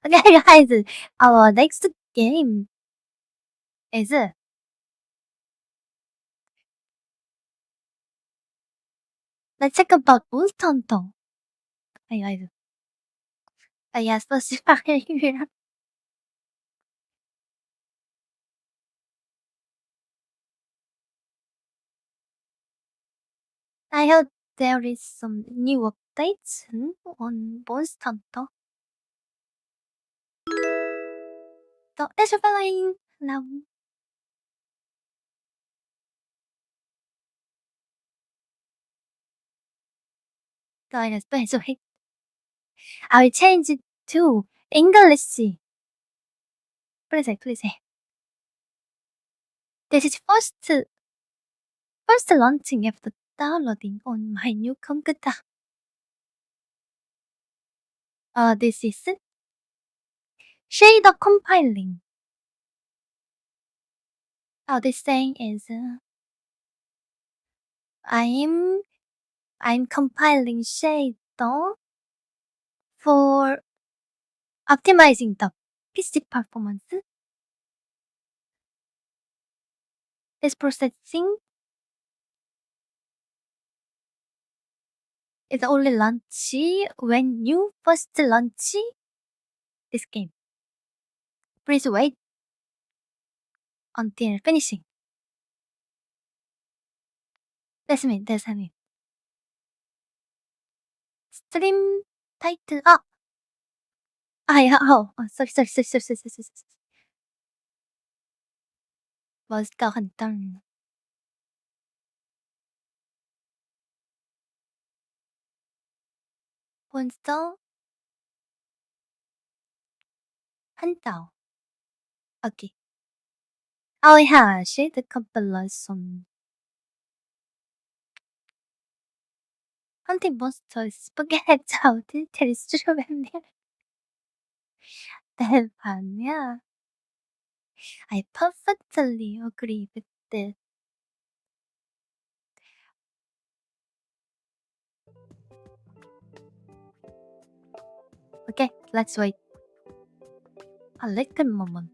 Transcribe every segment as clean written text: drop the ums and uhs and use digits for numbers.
Okay, guys, our next game is let's talk about Monster Hunter. Hey guys, yes, specifically, I heard there is some new updates on Monster Hunter. So let's play now. Guys, by the way, I will change it to English. Please. This is first launching after downloading on my new computer. This is shader compiling. This saying is I'm compiling shader for optimizing the PC performance. This processing is only launch when you first launch this game. Please wait until finishing. That's me. Stream title. Yeah. Sorry. Monster Hunter. Monster Hunter. Okay. Yeah, shade compilation. Hunting monsters, spaghetti out, telestromen. 대박이야. I perfectly agree with this. Okay, let's wait. A little moment.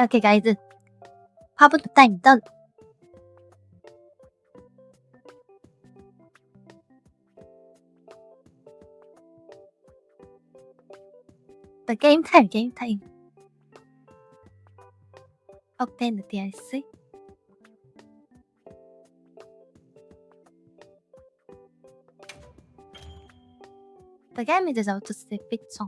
Okay, guys. Half the time done. The game time. Open the DLC. The game is out to see picture.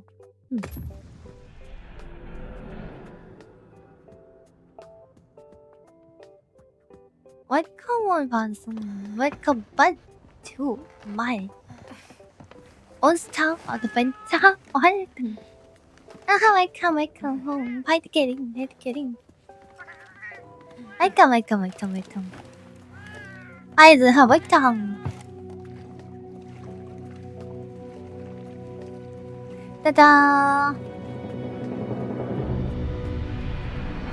Welcome 방송. Welcome back to my Monster Adventure World. Welcome home. Head getting. Welcome. Guys, welcome. 짜잔.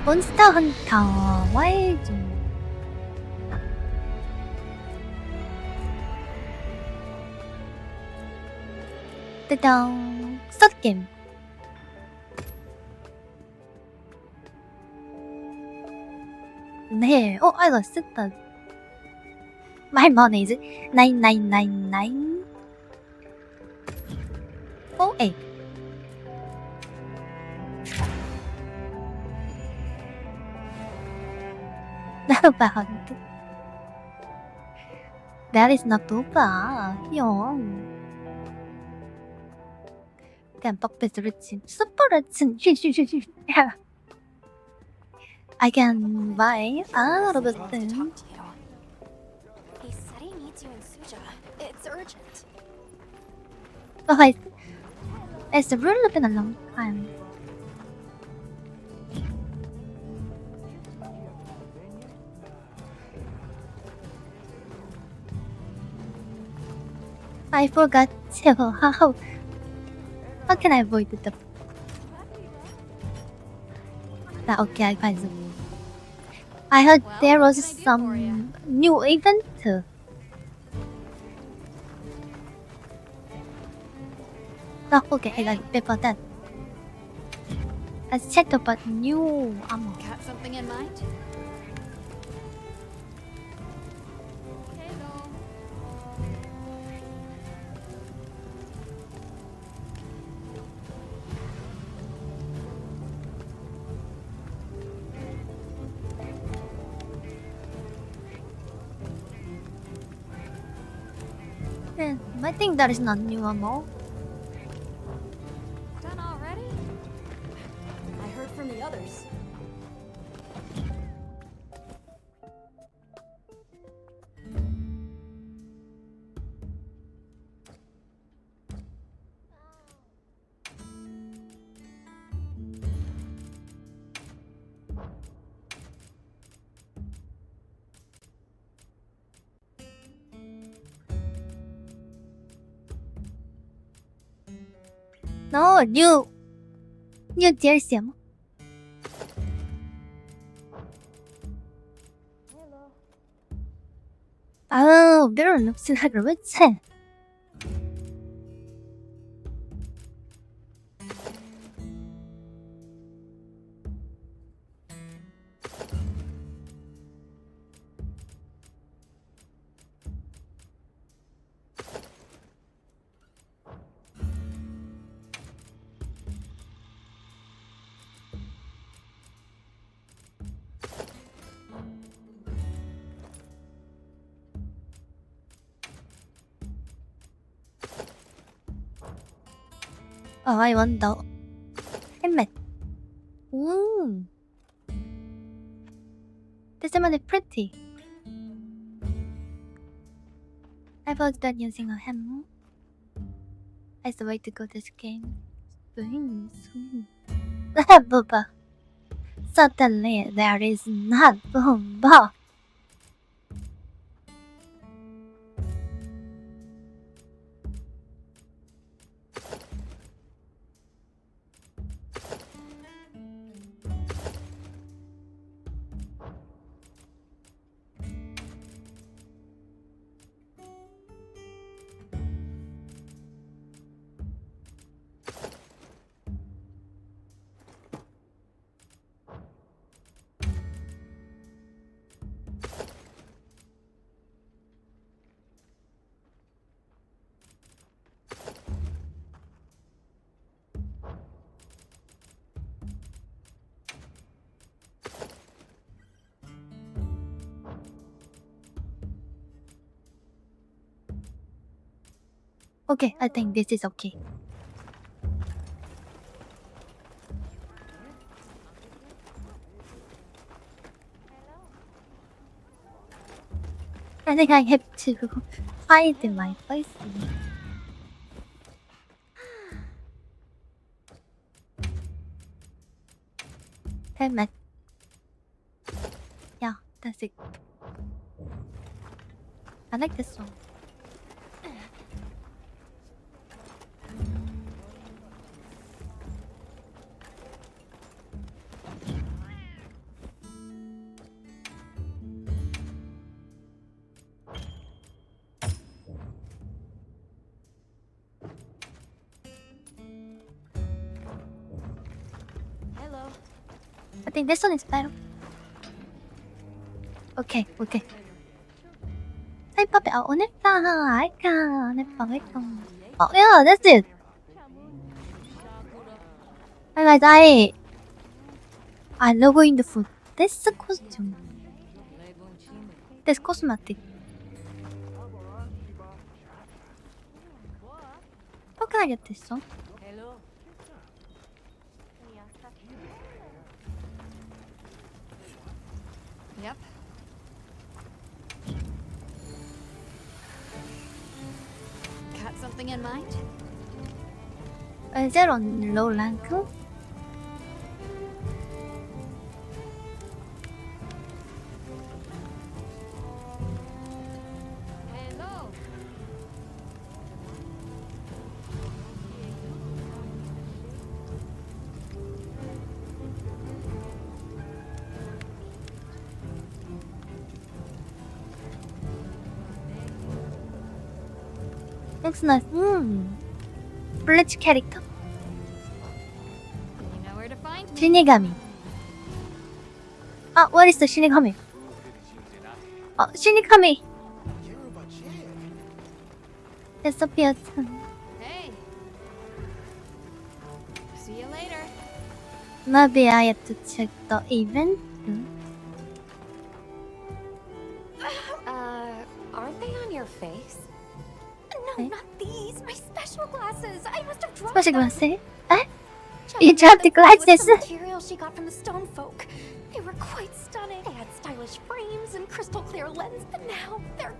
몬스터 헌터 와일드. 짜잔. 스타트 게임. 네. 알았어. My money is 9999. Hey. Not bad. That is not too bad. 깜빡 배스르친 슈퍼르친 I can buy a lot of things. He said he needs you in Suja. It's urgent. But it's really been a long time. I forgot how can I avoid the okay, I find it. I heard there was some new event. okay, I got before that. Let's check about new ammo. Got something in mind? Hello. I think that is not new ammo. Done already? I heard from the others. No, new DLC ammo. 아우, 별로 없을 하기로 왜채? Oh, I want the helmet. Ooh. This one is pretty. I've worked on using a hammer as the way to go this game. Swing, swing. Booba. Certainly there is not Booba. Okay, I think this is okay. I think I have to hide my voice. Helmet. Yeah, that's it. I like this one. Hello. I think this one is better. Okay, okay. Hey, Puppyel, Oh, yeah, that's it. Hey guys, I love in the food. This costume. This cosmetic. How can I get this one? Yep. Got something in mind? Is that on low rank? Hello. Looks nice. 블리츠 캐릭터? You know where to find me. 신이가미. 아, what is the 신이가미? 신이가미. disappeared. Hey. See you later. Maybe I have to check the event. Aren't they on your face? No, Eh? not these. My special glasses. I must have dropped Special them. glasses? Eh? Check You out dropped the them with glasses? some material she got from the stone folk. They were quite stunning. They had stylish frames and crystal clear lens, but now they're...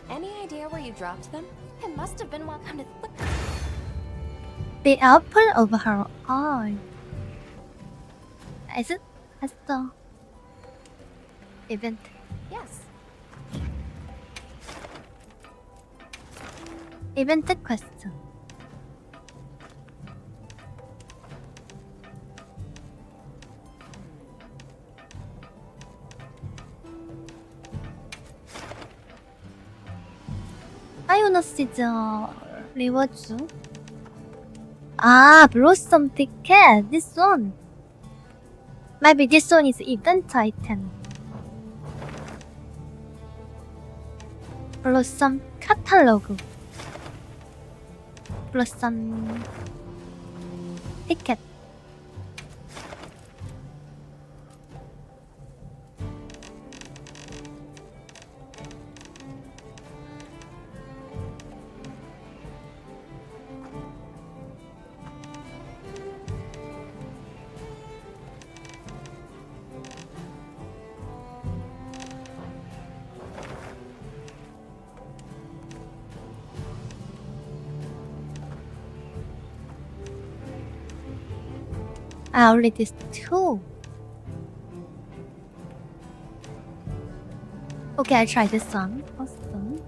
Any idea where you dropped them? It must have been while I'm to look. The apple of her eye. Is it? That's the event. Yes. Event quest. Ionos is rewards. Ah, Blossom ticket. This one. Maybe this one is event item. Blossom catalog. Blossom ticket. Only these two. Okay, I try this one. Awesome.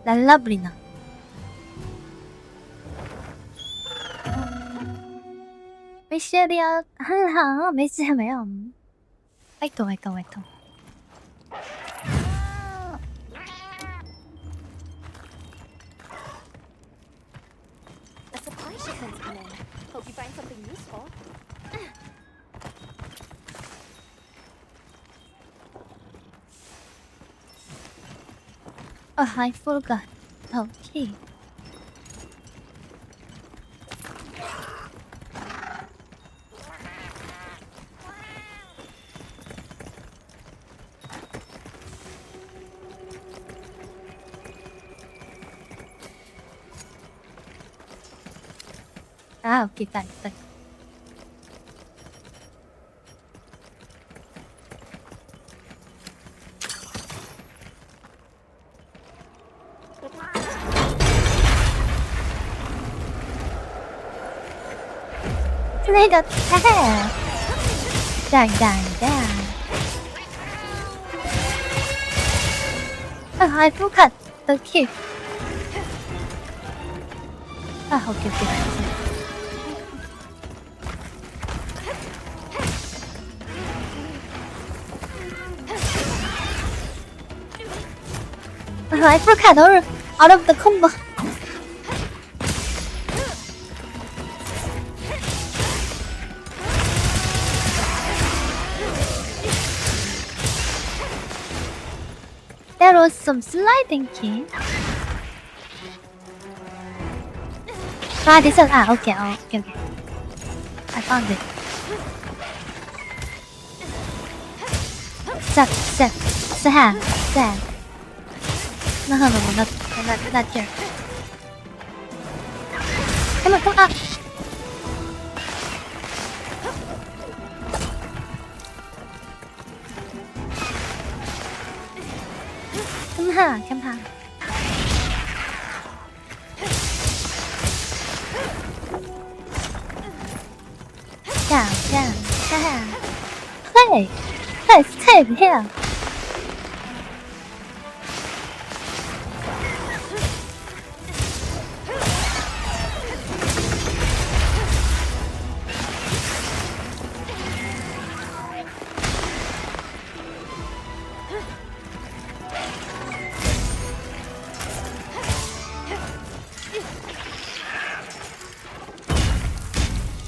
랄라브리나. 미셸이야. 할라. 미셸이야. 화이트. A supply shipment's come in. Hope you find something useful. Oh, I forgot. Okay. Ah, okay, got it. Snake attack! Dang. Oh, I forgot the key. Ah, okay. Oh, I forgot all of the combo. There was some sliding key. Ah, this one. Ah, okay. I found it. Sad. No, not here. Come on. Come on. Down. Hey, stay here.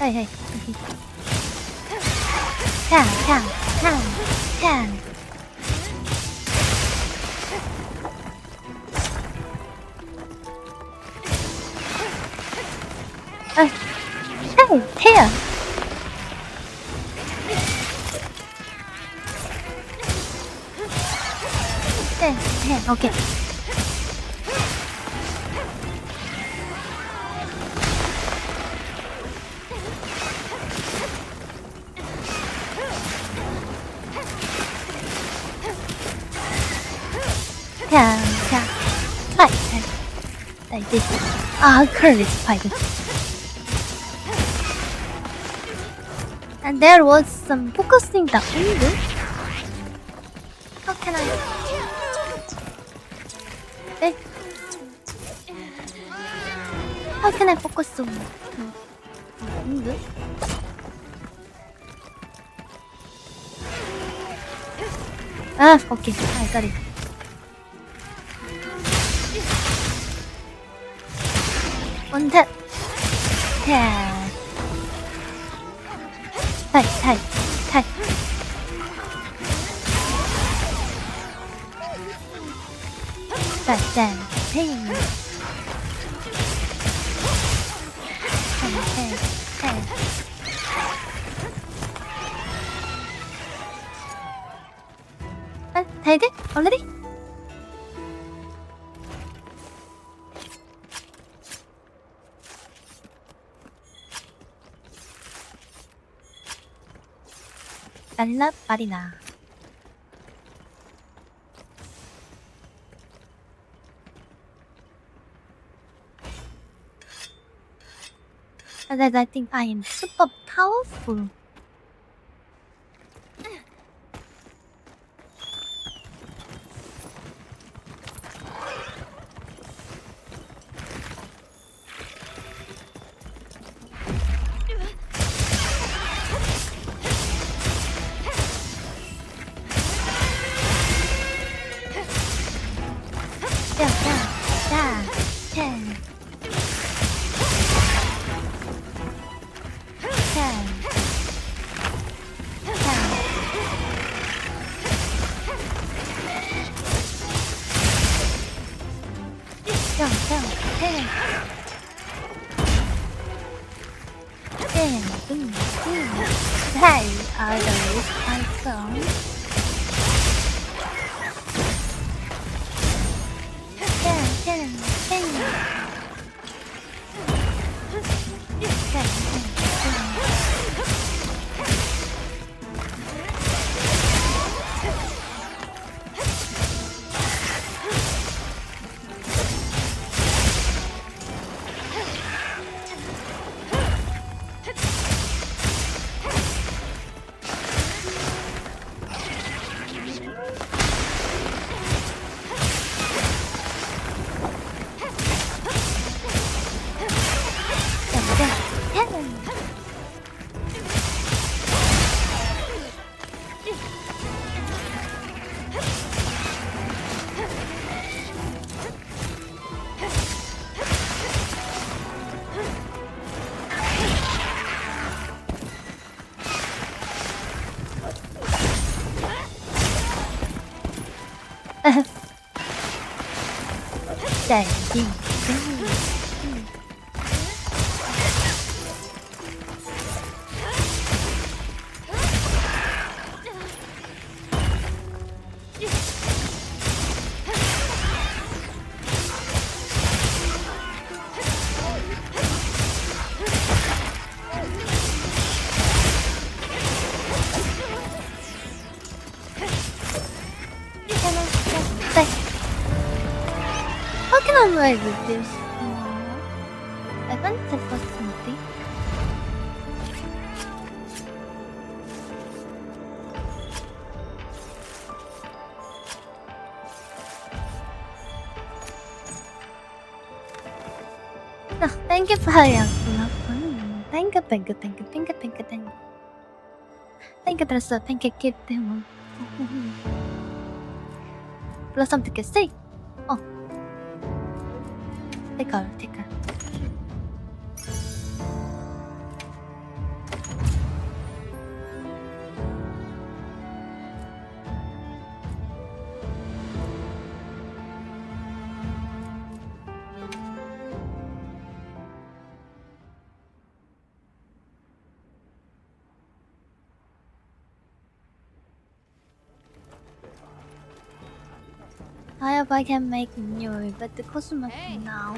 Hey, hey. Can. Hey, here. Hey, okay. Can. Hi. Like this. Curly spider. And there was some focusing the window. How can I? Eh? How can I focus on the window? Okay, I got it. On that. Yeah. Hey. Hey. Did it already? Bella Barina. And I think I am super powerful. Hey, are those iPhones? How can I ride with this? I want to put something. Thank you for your love. Thank you. Thank you, dress thank you, kid. Plus something to say. Oh. Take her. I hope I can make new, but the cosmos now.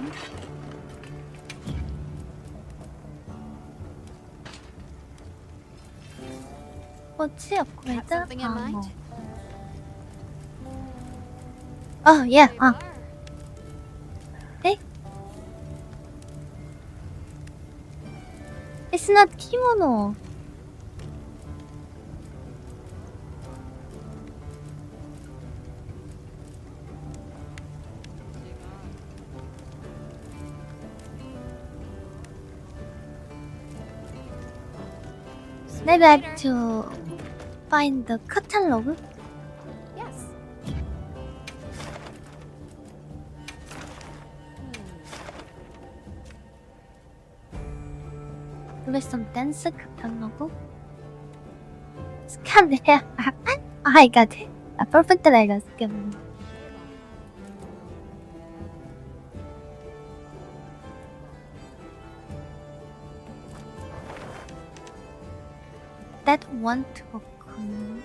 What's the upgrade? Got something in mind? Oh yeah. Hey. It's not kimono. Maybe I have to find the catalog. Yes. There's some dance catalog. Scan here. I got it. A perfect lega scan. That one token.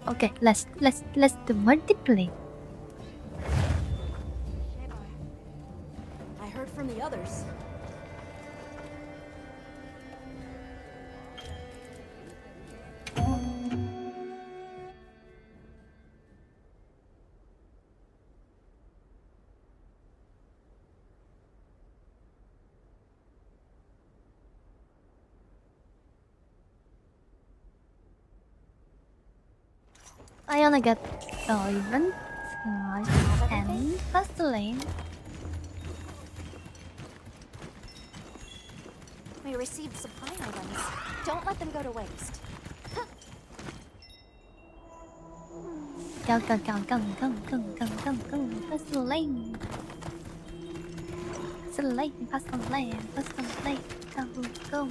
Okay, let's do multiplayer. I heard from the others. I wanna get the event and first lane. We received supply items. Don't let them go to waste. Go. First lane. Go.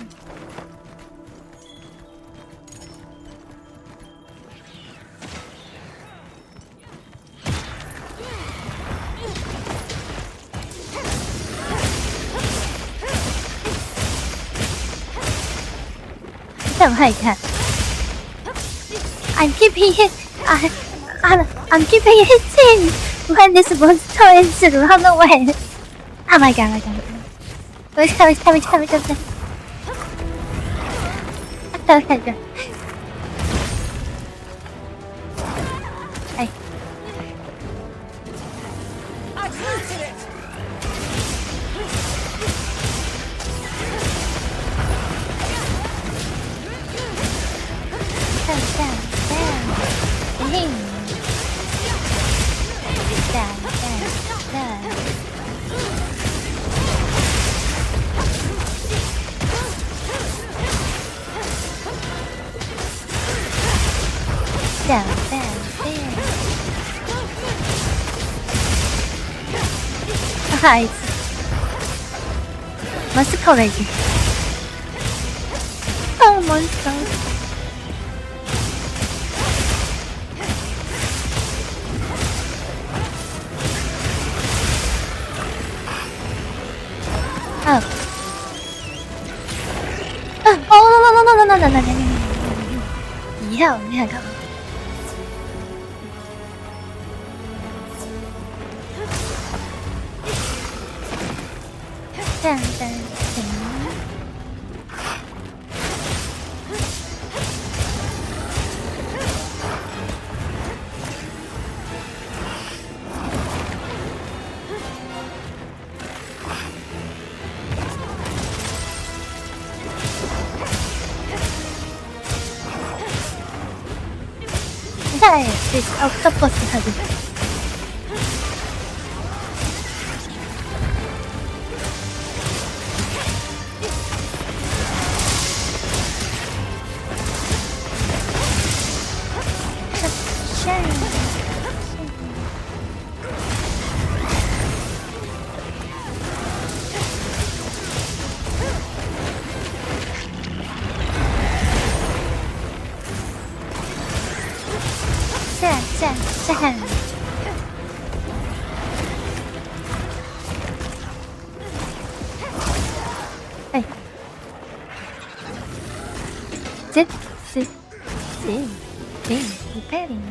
I'm keeping it. I'm keeping hitting when this monster is to run away. Oh my god. Wait. Hey. I planted it. Damn. Hi. Monster already. Oh, monster. Oh no. Yeah, go. Dun. Hey, this octopus has it. 짠. 에이. 리페링.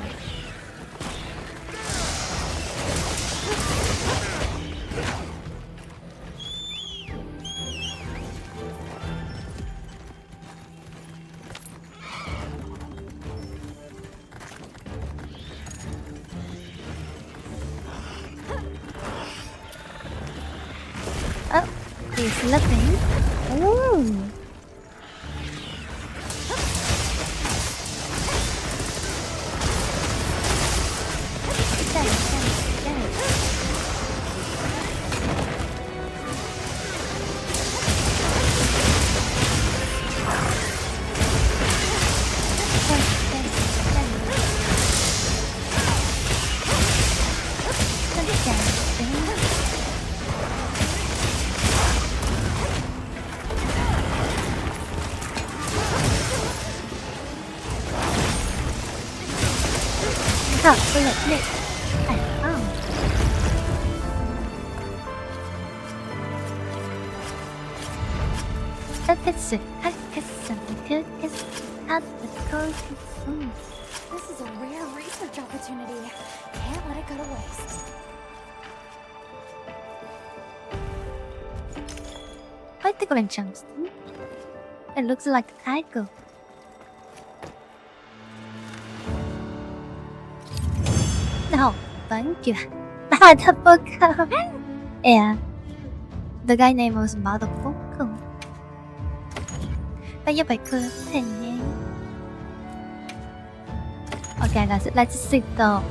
Oh, he's looking. Ooh. This is a rare research opportunity. Can't let it go to waste. Quite interesting. It looks like a tiger. No, thank you. The book. Yeah. The guy name was Motherfucker. Bây giờ phải cơ thể nhé. Okay guys, let's sit down.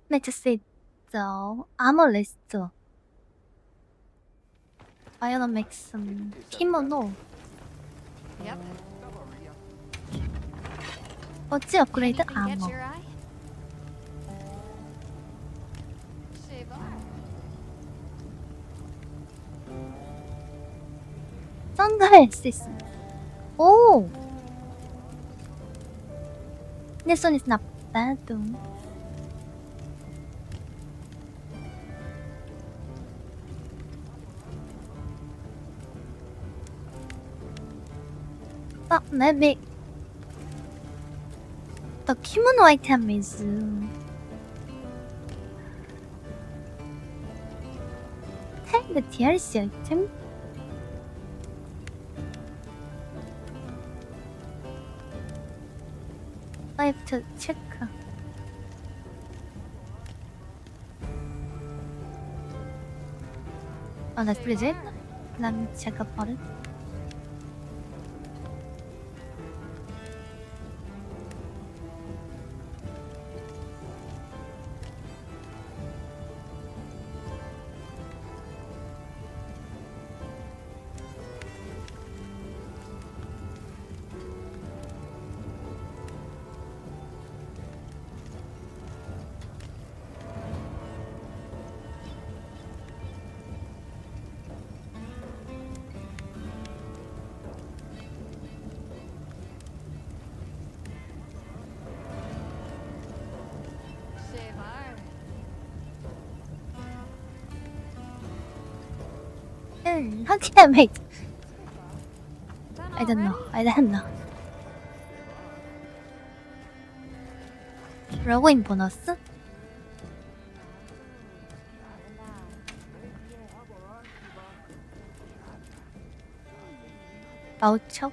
Let's sit down. Armorless. I wanna make some kimono. Yep. 어찌 업그레이드 아머. 선글라스. 오. This one is not bad though. But maybe the kimono item is the DLC item. I have to check. Oh, that's pretty good. Let me check about it. How can I make? I don't know. I don't know. 로그인 보너스? 바우처?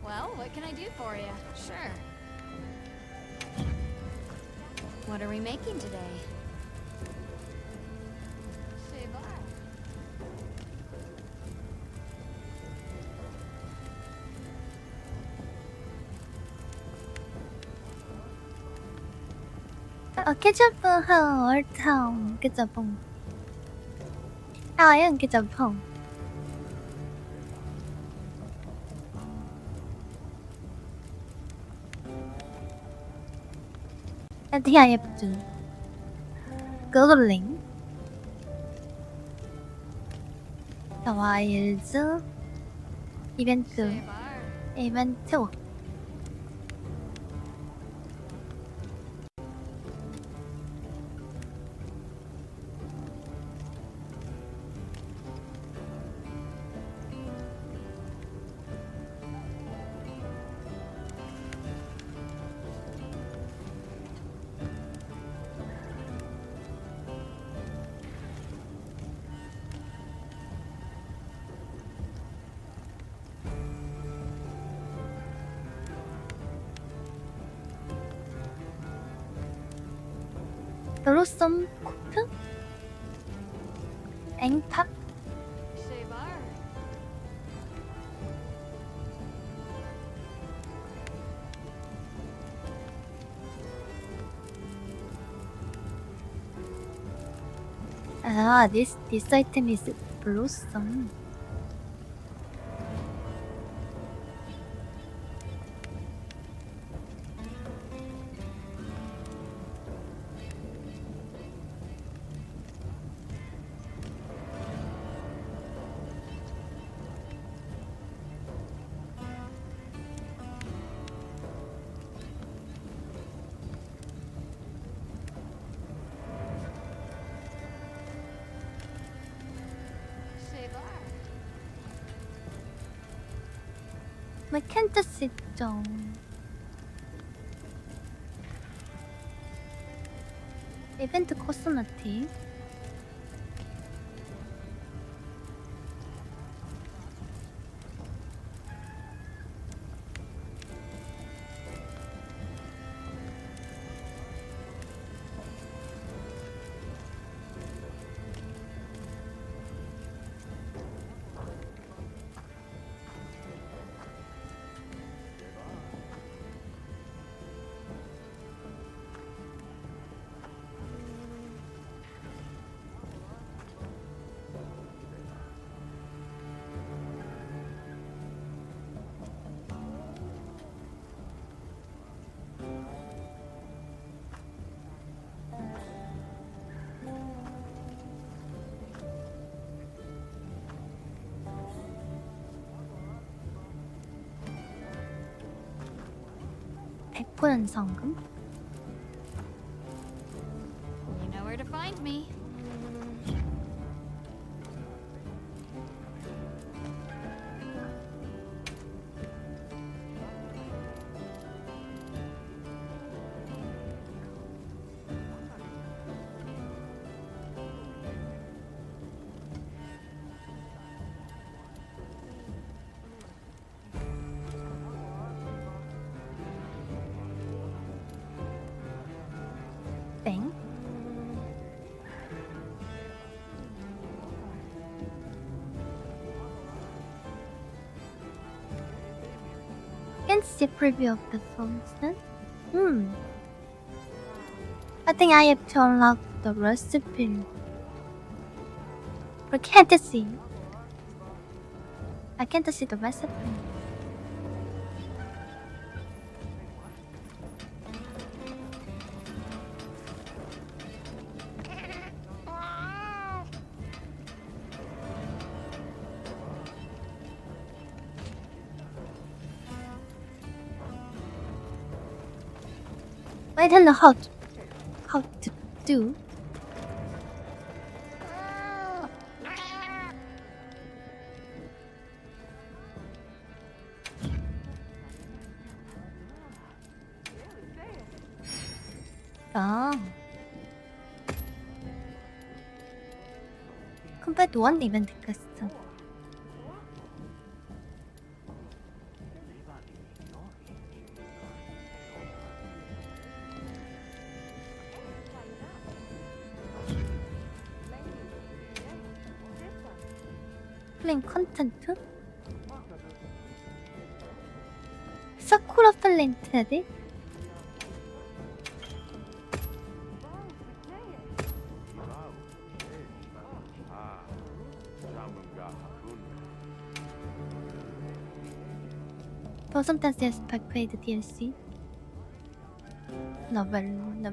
Well, what can I do for you? Sure. What are we making today? Cái chấp hờ ở thòng cái chấp hồng. Ai ăn cái chấp hồng. TIF2 그글링 더 와일즈 이벤트 블로썸 코트? 앵팝? Ah, this item is blossom. 캔터스 있죠. 이벤트 코스메틱 현상금 You know where to find me. 땡 Can see preview of the function. I think I have to unlock the recipe. But can't see. I can't see the recipe. I don't know how to do. 아, 컴뱃 원 이벤트 퀘스트. 플레임 컨텐트? 사쿠라 플랜트디? 버섯 댄스에서 발표해드 DLC No, but no.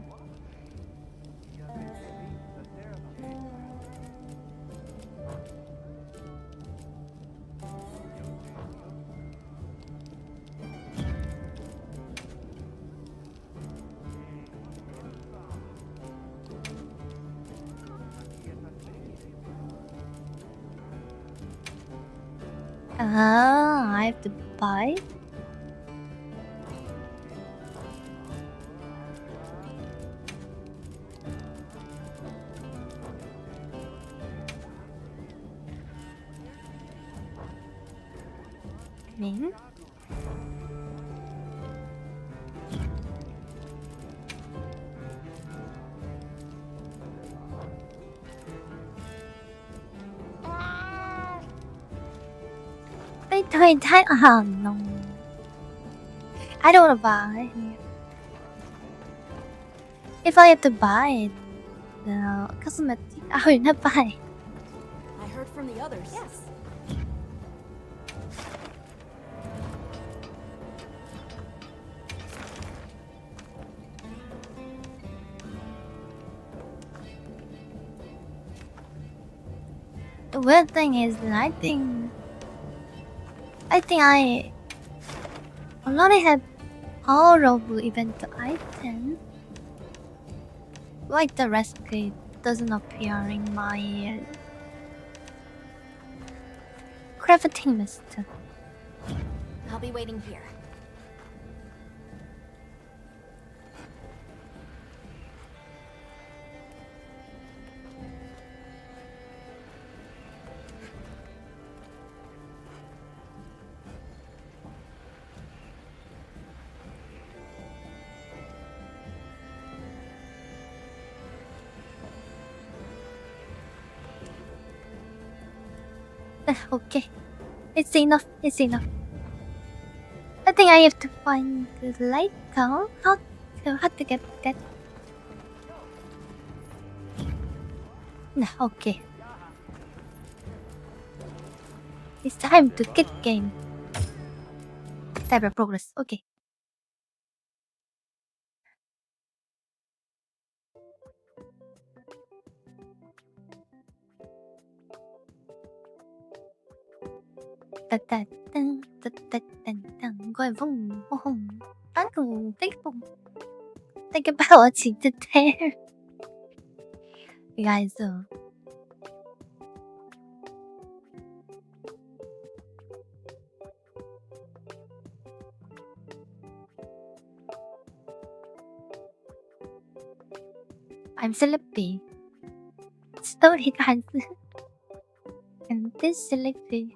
I have to buy it? Me? Wait, oh no. I don't wanna buy. If I have to buy it, the cosmetic, I will not buy. I heard from the others. Yes. The weird thing is that I think I already have all of the event items. Like the recipe doesn't appear in my crafting list. I'll be waiting here. Okay, it's enough. It's enough. I think I have to find the light tower. How to get that? No, okay. It's time to get game. Cyber progress. Okay. Gọi vùng hùng bán cùng tích vùng. Think about what's in there. Guys, I'm sleepy. Story guys. And this sleepy.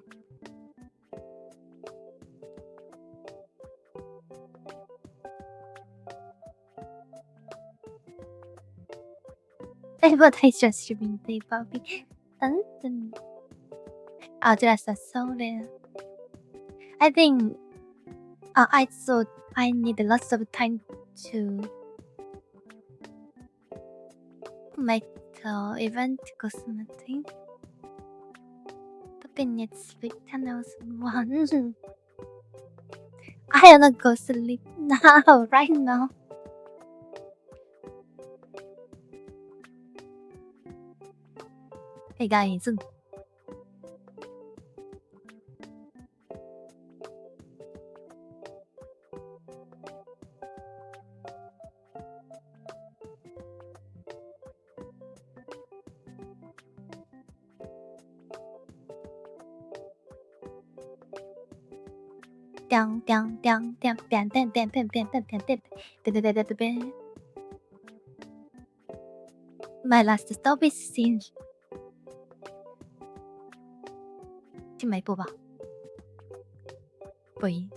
Teleportation streaming day, Bobby. Oh, that's so there. I think I thought I need lots of time to make the event cosmetic. Puppy needs sleep 10 hours in one. I wanna go sleep now, right now. Hey guys. My last stop is scene. Chứ mày bố bảo. Bầy.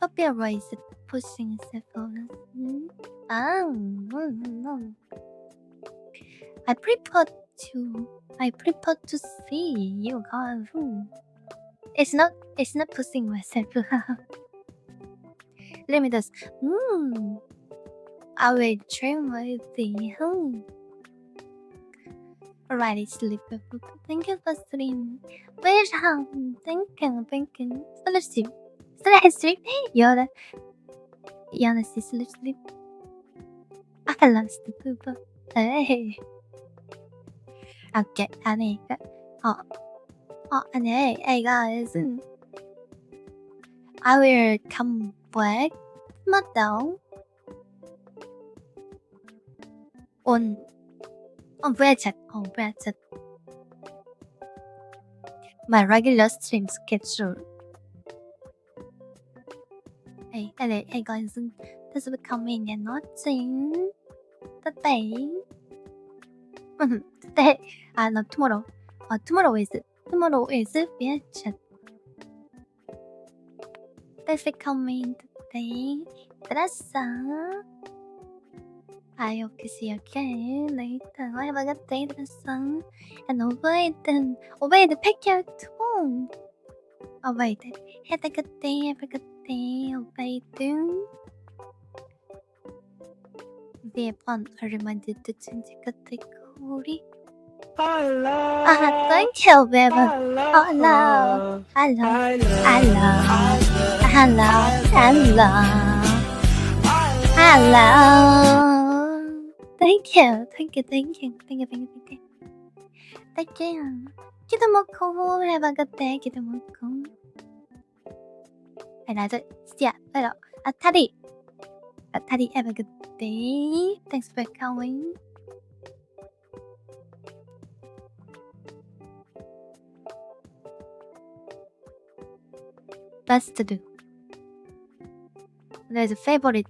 Puppyel is pushing several. No. I prefer to see you guys. It's not pushing myself. Let me just. I will dream with the Alrighty, sleep. Thank you for stream. Where's home? Thinking. Sleep. Sleep. You're sleep. I can last the poop. Hey. Okay, honey. Honey. Hey guys. I will come back. 맞다. On WeChat. WeChat. My regular stream schedule. Hey guys. This will come in and not sing. Today. Today. No, tomorrow. Tomorrow is WeChat. This will come in today. 들었어? I hope to see you again later. Have a good day, 들었어? And obey the picture too. Obey it. Have a good day, obey it. 매번 얼마든지 진지같이 우리 thank you, baby. Hello. Thank you. 기도 먹고 have a good day. 기도 먹고. 나도 진짜 아타리 have a good day. Thanks for coming. Best to do. There's a favorite.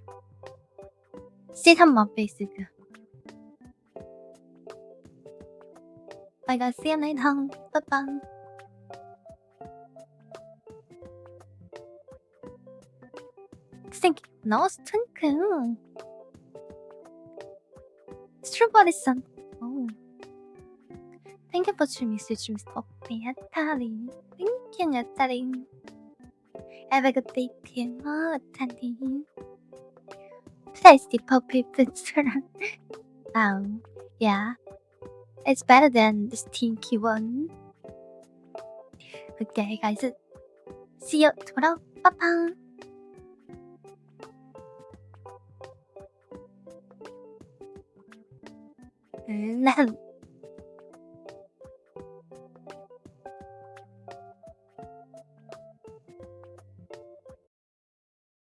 Sit on my face. I got see you later. Bye bye. Think no stunk. Strawberry sun. Oh. Thank you for streaming Poppy Atari. Thank you, Atari. Have a good day, too, Atari. Tasty Poppy pizza. Yeah. It's better than the stinky one. Okay, guys. See you tomorrow. Bye bye. 난